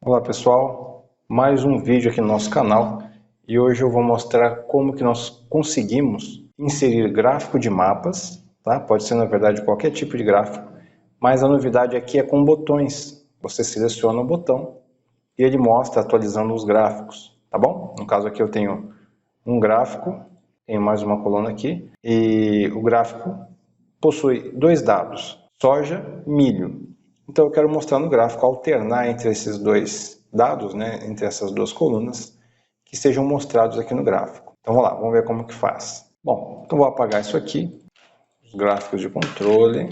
Olá pessoal, mais um vídeo aqui no nosso canal e hoje eu vou mostrar como que nós conseguimos inserir gráfico de mapas, tá? Pode ser na verdade qualquer tipo de gráfico, mas a novidade aqui é com botões. Você seleciona o botão e ele mostra atualizando os gráficos, tá bom? No caso aqui eu tenho um gráfico, tenho mais uma coluna aqui e o gráfico possui dois dados, soja, milho. Então eu quero mostrar no gráfico, alternar entre esses dois dados, né, entre essas duas colunas, que sejam mostrados aqui no gráfico. Então vamos lá, vamos ver como que faz. Bom, então vou apagar isso aqui, os gráficos de controle.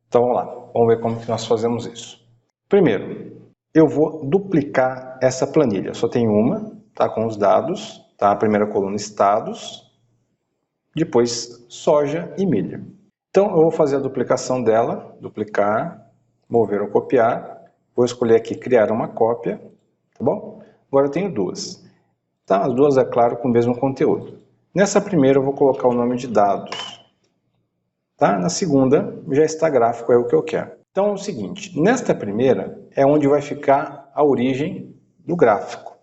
Então vamos lá, vamos ver como que nós fazemos isso. Primeiro, eu vou duplicar essa planilha. Só tem uma, tá, com os dados, tá? A primeira coluna estados, depois soja e milho. Então eu vou fazer a duplicação dela, duplicar, mover ou copiar, vou escolher aqui criar uma cópia, tá bom? Agora eu tenho duas, tá? As duas, é claro, com o mesmo conteúdo. Nessa primeira eu vou colocar o nome de dados, tá? Na segunda já está gráfico, é o que eu quero. Então é o seguinte, nesta primeira é onde vai ficar a origem do gráfico.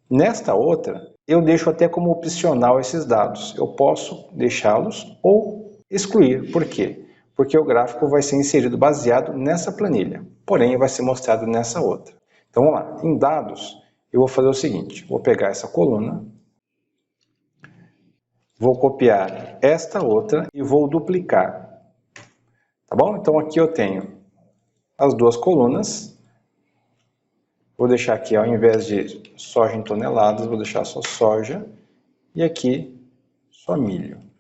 Nesta outra, eu deixo até como opcional esses dados. Eu posso deixá-los ou excluir. Por quê? Porque o gráfico vai ser inserido baseado nessa planilha, porém vai ser mostrado nessa outra. Então vamos lá, em dados, eu vou fazer o seguinte, vou pegar essa coluna, vou copiar esta outra e vou duplicar. Tá bom? Então aqui eu tenho as duas colunas. Vou deixar aqui, ao invés de soja em toneladas, vou deixar só soja e aqui só milho.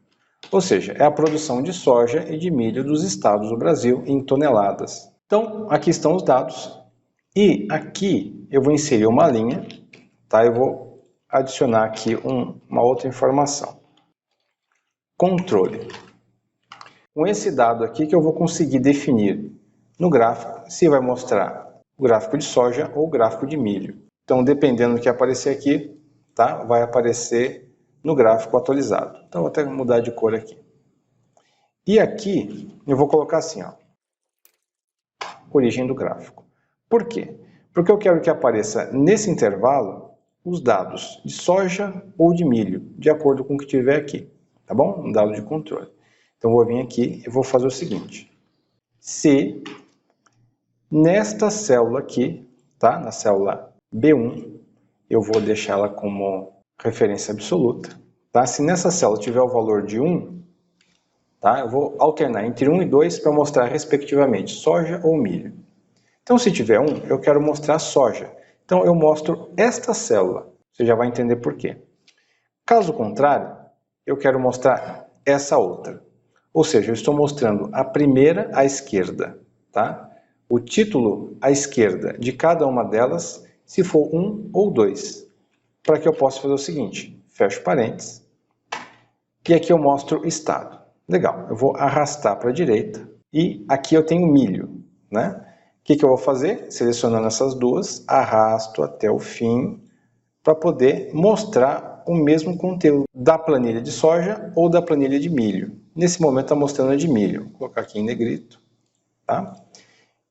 Ou seja, é a produção de soja e de milho dos estados do Brasil em toneladas. Então, aqui estão os dados e aqui eu vou inserir uma linha, tá? Eu vou adicionar aqui uma outra informação. Controle. Com esse dado aqui que eu vou conseguir definir no gráfico se vai mostrar o gráfico de soja ou o gráfico de milho. Então, dependendo do que aparecer aqui, tá? Vai aparecer no gráfico atualizado. Então, vou até mudar de cor aqui. E aqui eu vou colocar assim, ó, origem do gráfico. Por quê? Porque eu quero que apareça nesse intervalo os dados de soja ou de milho, de acordo com o que tiver aqui, tá bom? Um dado de controle. Então eu vou vir aqui e vou fazer o seguinte. Se nesta célula aqui, tá? Na célula B1, eu vou deixá-la como referência absoluta, tá? Se nessa célula tiver o valor de 1, tá? Eu vou alternar entre 1 e 2 para mostrar respectivamente soja ou milho. Então se tiver 1, eu quero mostrar soja. Então eu mostro esta célula. Você já vai entender por quê. Caso contrário, eu quero mostrar essa outra. Ou seja, eu estou mostrando a primeira à esquerda, tá? O título à esquerda de cada uma delas, se for 1 ou 2. Para que eu possa fazer o seguinte, fecho parênteses, e aqui eu mostro estado. Legal, eu vou arrastar para a direita e aqui eu tenho milho, né? O que eu vou fazer? Selecionando essas duas, arrasto até o fim para poder mostrar o mesmo conteúdo da planilha de soja ou da planilha de milho. Nesse momento está mostrando a de milho. Vou colocar aqui em negrito, tá?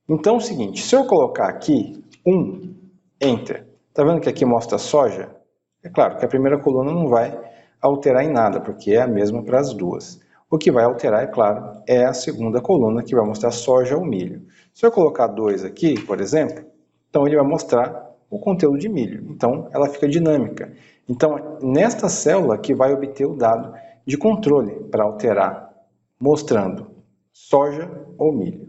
Então é o seguinte, se eu colocar aqui 1, Enter, tá vendo que aqui mostra soja? É claro que a primeira coluna não vai alterar em nada, porque é a mesma para as duas. O que vai alterar, é claro, é a segunda coluna, que vai mostrar soja ou milho. Se eu colocar 2 aqui, por exemplo, então ele vai mostrar o conteúdo de milho. Então, ela fica dinâmica. Então, nesta célula que vai obter o dado de controle para alterar, mostrando soja ou milho.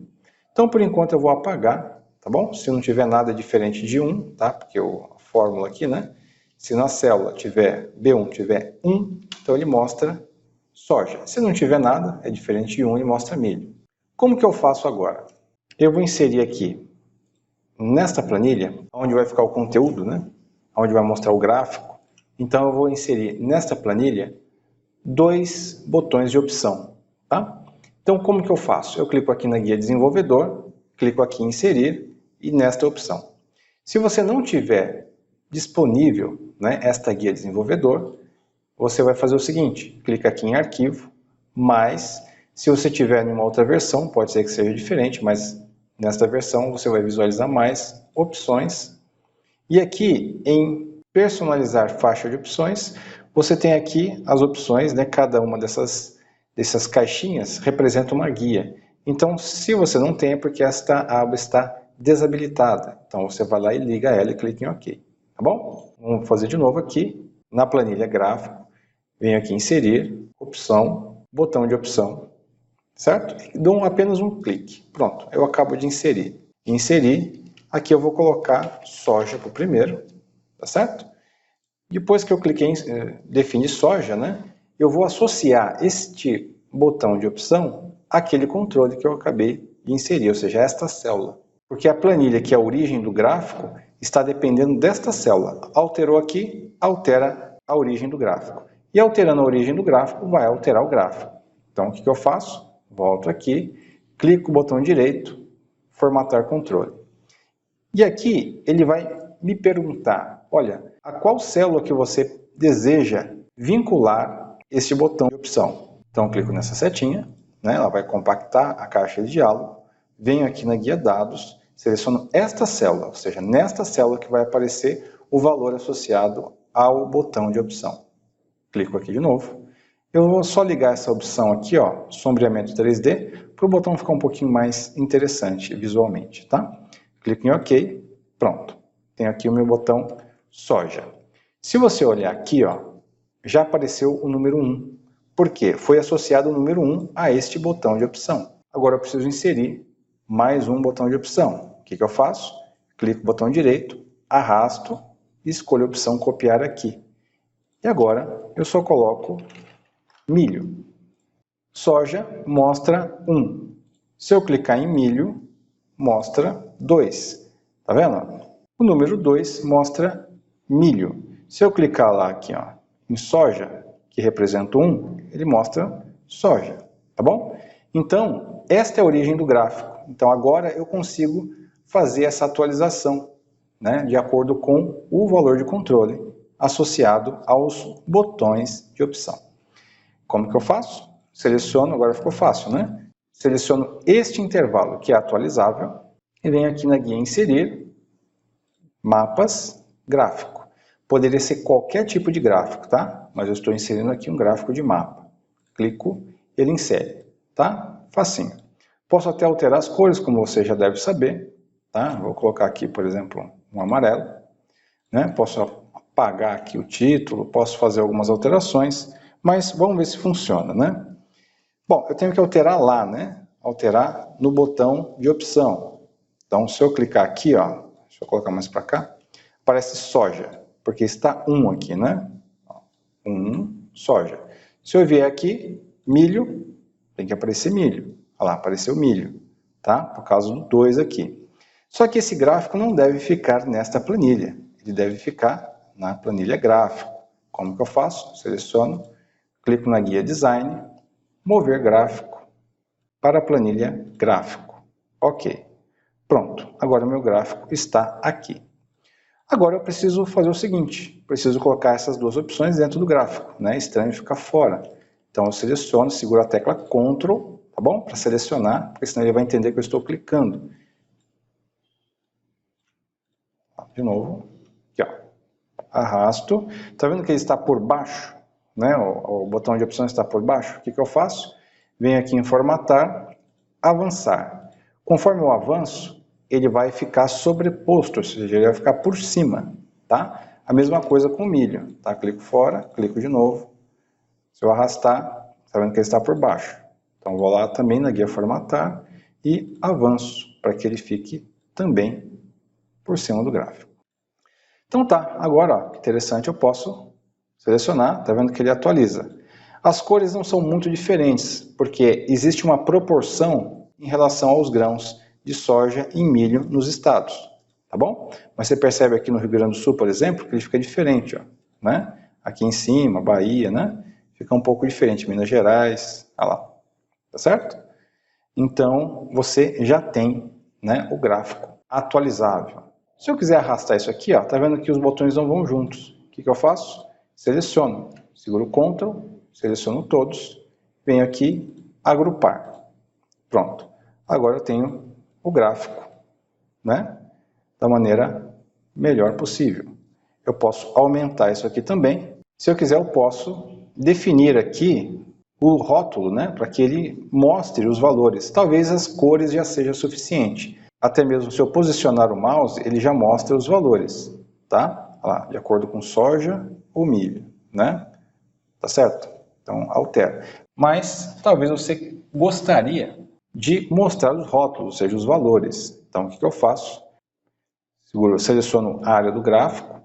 Então, por enquanto, eu vou apagar, tá bom? Se não tiver nada diferente de 1, tá? Porque a fórmula aqui, né? Se na célula tiver B1 tiver 1, então ele mostra soja. Se não tiver nada, é diferente de 1 e mostra milho. Como que eu faço agora? Eu vou inserir aqui, nesta planilha, onde vai ficar o conteúdo, né? Onde vai mostrar o gráfico. Então eu vou inserir nesta planilha 2 botões de opção, tá? Então como que eu faço? Eu clico aqui na guia desenvolvedor, clico aqui em inserir e nesta opção. Se você não tiver disponível, né, esta guia desenvolvedor, você vai fazer o seguinte, clica aqui em arquivo, mas se você tiver em uma outra versão, pode ser que seja diferente, mas Nesta versão você vai visualizar mais opções. E aqui em personalizar faixa de opções, você tem aqui as opções, né? Cada uma dessas caixinhas representa uma guia. Então, se você não tem, é porque esta aba está desabilitada. Então, você vai lá e liga ela e clica em OK. Tá bom? Vamos fazer de novo aqui, na planilha gráfico. Venho aqui em inserir, opção, botão de opção, certo? Dou apenas um clique. Pronto, eu acabo de inserir. Inserir, aqui eu vou colocar soja para o primeiro, tá certo? Depois que eu cliquei em definir soja, né? Eu vou associar este botão de opção àquele controle que eu acabei de inserir, ou seja, esta célula. Porque a planilha, que é a origem do gráfico, está dependendo desta célula. Alterou aqui, altera a origem do gráfico. E alterando a origem do gráfico, vai alterar o gráfico. Então, o que eu faço? Volto aqui, clico o botão direito, formatar controle. E aqui ele vai me perguntar, olha, a qual célula que você deseja vincular este botão de opção? Então, eu clico nessa setinha, né? Ela vai compactar a caixa de diálogo, venho aqui na guia dados, seleciono esta célula, ou seja, nesta célula que vai aparecer o valor associado ao botão de opção. Clico aqui de novo. Eu vou só ligar essa opção aqui, ó, sombreamento 3D, para o botão ficar um pouquinho mais interessante visualmente, tá? Clico em OK, pronto. Tenho aqui o meu botão soja. Se você olhar aqui, ó, já apareceu o número 1. Por quê? Foi associado o número 1 a este botão de opção. Agora eu preciso inserir mais um botão de opção. O que eu faço? Clico no botão direito, arrasto e escolho a opção copiar aqui. E agora eu só coloco milho. Soja mostra 1. Se eu clicar em milho, mostra 2. Tá vendo? O número 2 mostra milho. Se eu clicar lá aqui, ó, em soja, que representa 1, ele mostra soja. Tá bom? Então, esta é a origem do gráfico. Então, agora eu consigo fazer essa atualização, né, de acordo com o valor de controle associado aos botões de opção. Como que eu faço? Seleciono, agora ficou fácil, né? Seleciono este intervalo que é atualizável e venho aqui na guia inserir, mapas, gráfico. Poderia ser qualquer tipo de gráfico, tá? Mas eu estou inserindo aqui um gráfico de mapa. Clico, ele insere, tá? Facinho. Posso até alterar as cores, como você já deve saber, tá? Vou colocar aqui, por exemplo, um amarelo, né? Posso apagar aqui o título, posso fazer algumas alterações, mas vamos ver se funciona, né? Bom, eu tenho que alterar lá, né? Alterar no botão de opção. Então, se eu clicar aqui, ó, deixa eu colocar mais para cá, aparece soja, porque está 1 aqui, né? 1, soja. Se eu vier aqui, milho, tem que aparecer milho. Olha lá, apareceu milho, tá? Por causa do 2 aqui. Só que esse gráfico não deve ficar nesta planilha, ele deve ficar na planilha gráfico. Como que eu faço? Seleciono, clico na guia design, mover gráfico para a planilha gráfico. Ok. Pronto. Agora o meu gráfico está aqui. Agora eu preciso fazer o seguinte, preciso colocar essas duas opções dentro do gráfico, né? Estranho ficar fora. Então eu seleciono, seguro a tecla Ctrl, tá bom? Para selecionar, porque senão ele vai entender que eu estou clicando. De novo, aqui ó, arrasto. Tá vendo que ele está por baixo? Né? O botão de opção está por baixo. O que eu faço? Venho aqui em formatar, avançar. Conforme eu avanço, ele vai ficar sobreposto, ou seja, ele vai ficar por cima, tá? A mesma coisa com o milho, tá? Clico fora, clico de novo. Se eu arrastar, tá vendo que ele está por baixo. Então vou lá também na guia formatar e avanço para que ele fique também por cima do gráfico. Então tá, agora, ó, que interessante, eu posso selecionar, tá vendo que ele atualiza. As cores não são muito diferentes, porque existe uma proporção em relação aos grãos de soja e milho nos estados, tá bom? Mas você percebe aqui no Rio Grande do Sul, por exemplo, que ele fica diferente, ó, né? Aqui em cima, Bahia, né? Fica um pouco diferente, Minas Gerais, olha lá, tá certo? Então, você já tem, né, o gráfico atualizável. Se eu quiser arrastar isso aqui, ó, tá vendo que os botões não vão juntos. O que eu faço? Seleciono, seguro Ctrl, seleciono todos, venho aqui, agrupar. Pronto. Agora eu tenho o gráfico, né, da maneira melhor possível. Eu posso aumentar isso aqui também. Se eu quiser, eu posso definir aqui o rótulo, né, para que ele mostre os valores. Talvez as cores já seja suficiente. Até mesmo se eu posicionar o mouse, ele já mostra os valores, tá? Olha lá, de acordo com soja ou milho, né? Tá certo? Então, altera. Mas talvez você gostaria de mostrar os rótulos, ou seja, os valores. Então, o que eu faço? Seleciono a área do gráfico,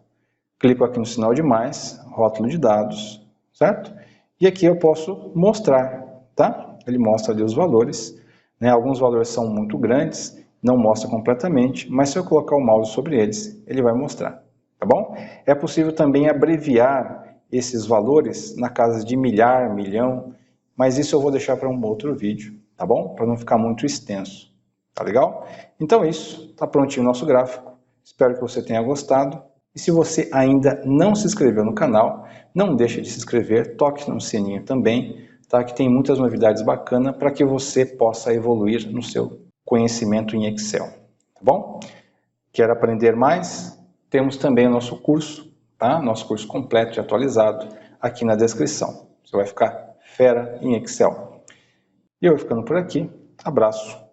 clico aqui no sinal de mais, rótulo de dados, certo? E aqui eu posso mostrar, tá? Ele mostra ali os valores, né? Alguns valores são muito grandes, não mostra completamente, mas se eu colocar o mouse sobre eles, ele vai mostrar, tá bom? É possível também abreviar esses valores na casa de milhar, milhão, mas isso eu vou deixar para um outro vídeo, tá bom? Para não ficar muito extenso, tá legal? Então é isso, tá prontinho o nosso gráfico. Espero que você tenha gostado. E se você ainda não se inscreveu no canal, não deixe de se inscrever, toque no sininho também, tá? Que tem muitas novidades bacanas para que você possa evoluir no seu conhecimento em Excel, tá bom? Quer aprender mais? Temos também o nosso curso, tá? Nosso curso completo e atualizado aqui na descrição. Você vai ficar fera em Excel. E eu vou ficando por aqui. Abraço.